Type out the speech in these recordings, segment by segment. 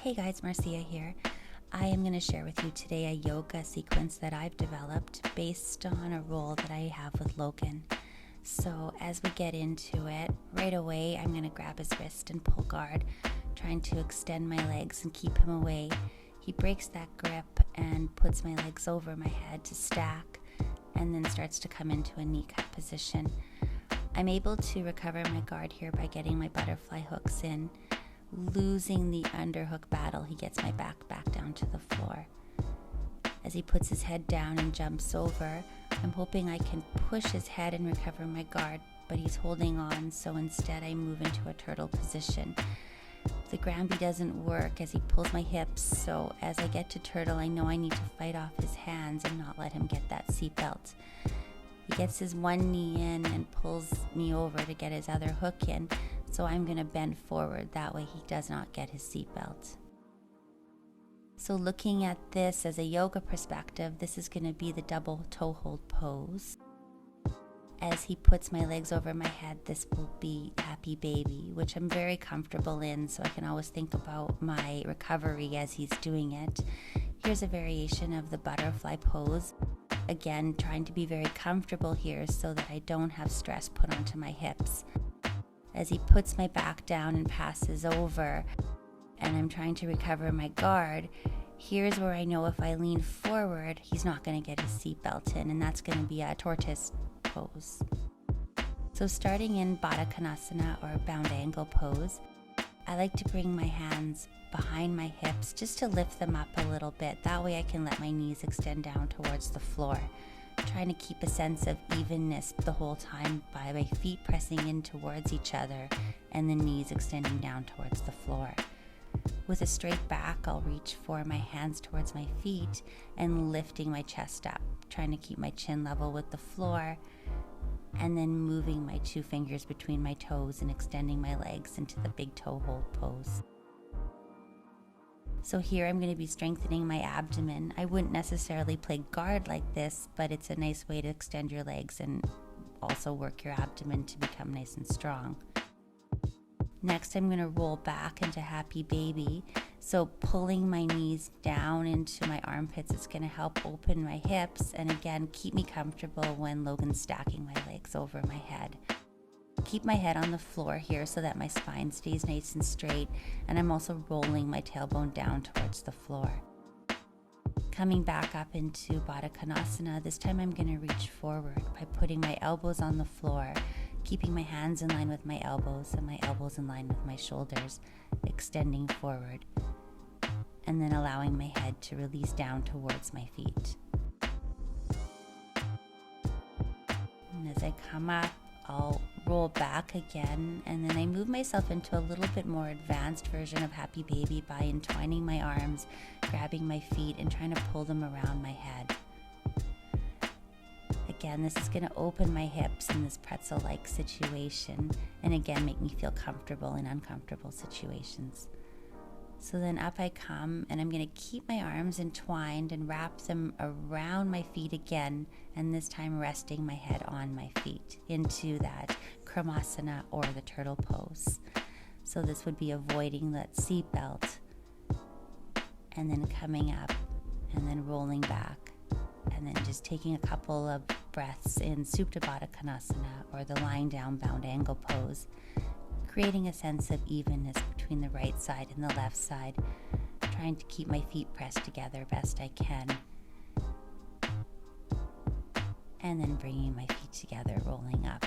Hey guys, Marcia here. I am going to share with you today a yoga sequence that I've developed based on a role that I have with Logan. So as we get into it, right away I'm going to grab his wrist and pull guard, trying to extend my legs and keep him away. He breaks that grip and puts my legs over my head to stack, and then starts to come into a knee cut position. I'm able to recover my guard here by getting my butterfly hooks in. Losing the underhook battle, he gets my back down to the floor. As he puts his head down and jumps over, I'm hoping I can push his head and recover my guard, but he's holding on, so instead I move into a turtle position. The ground beat doesn't work as he pulls my hips, so as I get to turtle, I know I need to fight off his hands and not let him get that seatbelt. He gets his one knee in and pulls me over to get his other hook in, so I'm going to bend forward. That way he does not get his seatbelt. So looking at this as a yoga perspective, this is going to be the double toe hold pose. As he puts my legs over my head, this will be happy baby, which I'm very comfortable in, so I can always think about my recovery as he's doing it. Here's a variation of the butterfly pose. Again, trying to be very comfortable here so that I don't have stress put onto my hips. As he puts my back down and passes over, and I'm trying to recover my guard, here's where I know if I lean forward, he's not going to get his seatbelt in, and that's going to be a tortoise pose. So starting in Baddha Konasana, or bound angle pose, I like to bring my hands behind my hips just to lift them up a little bit. That way I can let my knees extend down towards the floor. Trying to keep a sense of evenness the whole time by my feet pressing in towards each other and the knees extending down towards the floor. With a straight back, I'll reach for my hands towards my feet and lifting my chest up, trying to keep my chin level with the floor, and then moving my two fingers between my toes and extending my legs into the big toe hold pose. So here I'm going to be strengthening my abdomen. I wouldn't necessarily play guard like this, but it's a nice way to extend your legs and also work your abdomen to become nice and strong. Next, I'm going to roll back into happy baby. So pulling my knees down into my armpits, it's going to help open my hips and again keep me comfortable when Logan's stacking my legs over my head. Keep my head on the floor here so that my spine stays nice and straight, and I'm also rolling my tailbone down towards the floor. Coming back up into Baddha Konasana, this time I'm going to reach forward by putting my elbows on the floor, keeping my hands in line with my elbows and my elbows in line with my shoulders, extending forward, and then allowing my head to release down towards my feet. And as I come up, I'll roll back again, and then I move myself into a little bit more advanced version of happy baby by entwining my arms, grabbing my feet, and trying to pull them around my head. Again, this is going to open my hips in this pretzel-like situation, and again make me feel comfortable in uncomfortable situations. So then up I come, and I'm going to keep my arms entwined and wrap them around my feet again, and this time resting my head on my feet into that Kramasana, or the turtle pose. So this would be avoiding that seat belt, and then coming up, and then rolling back, and then just taking a couple of breaths in Supta Baddha Konasana, or the lying down bound angle pose, creating a sense of evenness between the right side and the left side, trying to keep my feet pressed together best I can, and then bringing my feet together, rolling up.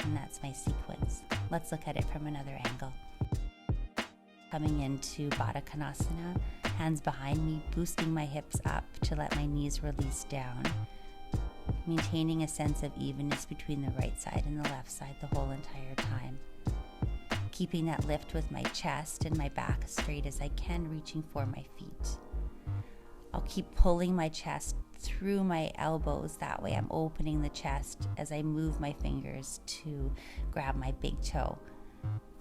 And that's my sequence. Let's look at it from another angle. Coming into Baddha Konasana, hands behind me, boosting my hips up to let my knees release down, maintaining a sense of evenness between the right side and the left side the whole entire time. Keeping that lift with my chest and my back as straight as I can, reaching for my feet. I'll keep pulling my chest through my elbows, that way I'm opening the chest as I move my fingers to grab my big toe.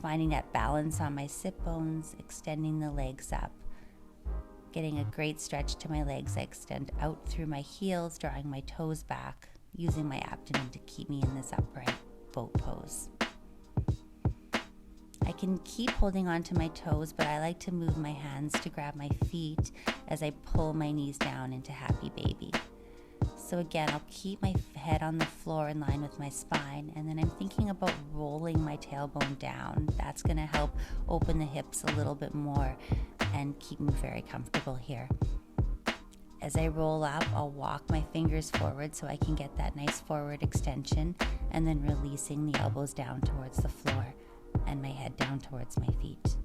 Finding that balance on my sit bones, extending the legs up. Getting a great stretch to my legs, I extend out through my heels, drawing my toes back, using my abdomen to keep me in this upright boat pose. I can keep holding on to my toes, but I like to move my hands to grab my feet as I pull my knees down into happy baby. So again, I'll keep my head on the floor in line with my spine, and then I'm thinking about rolling my tailbone down. That's going to help open the hips a little bit more and keep me very comfortable here. As I roll up, I'll walk my fingers forward so I can get that nice forward extension, and then releasing the elbows down towards the floor and my head down towards my feet.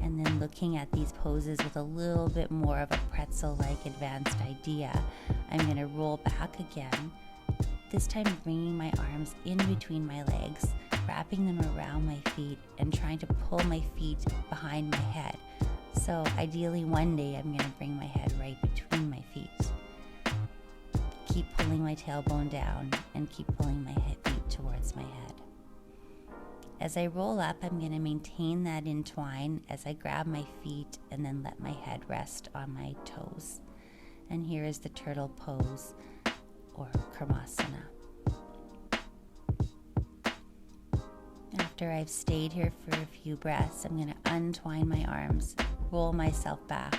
And then looking at these poses with a little bit more of a pretzel-like advanced idea, I'm going to roll back again, this time bringing my arms in between my legs, wrapping them around my feet, and trying to pull my feet behind my head. So ideally one day I'm going to bring my head right between my feet. Keep pulling my tailbone down and keep pulling my feet towards my head. As I roll up, I'm going to maintain that entwine as I grab my feet and then let my head rest on my toes. And here is the turtle pose, or Karmasana. After I've stayed here for a few breaths, I'm going to untwine my arms, roll myself back,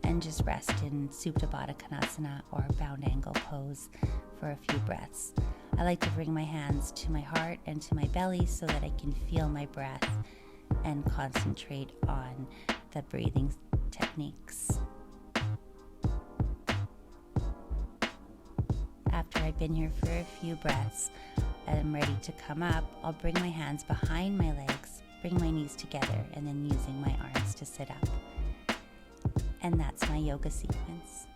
and just rest in Supta Baddha Konasana, or bound angle pose, for a few breaths. I like to bring my hands to my heart and to my belly so that I can feel my breath and concentrate on the breathing techniques. After I've been here for a few breaths and I'm ready to come up, I'll bring my hands behind my legs, bring my knees together, and then using my arms to sit up. And that's my yoga sequence.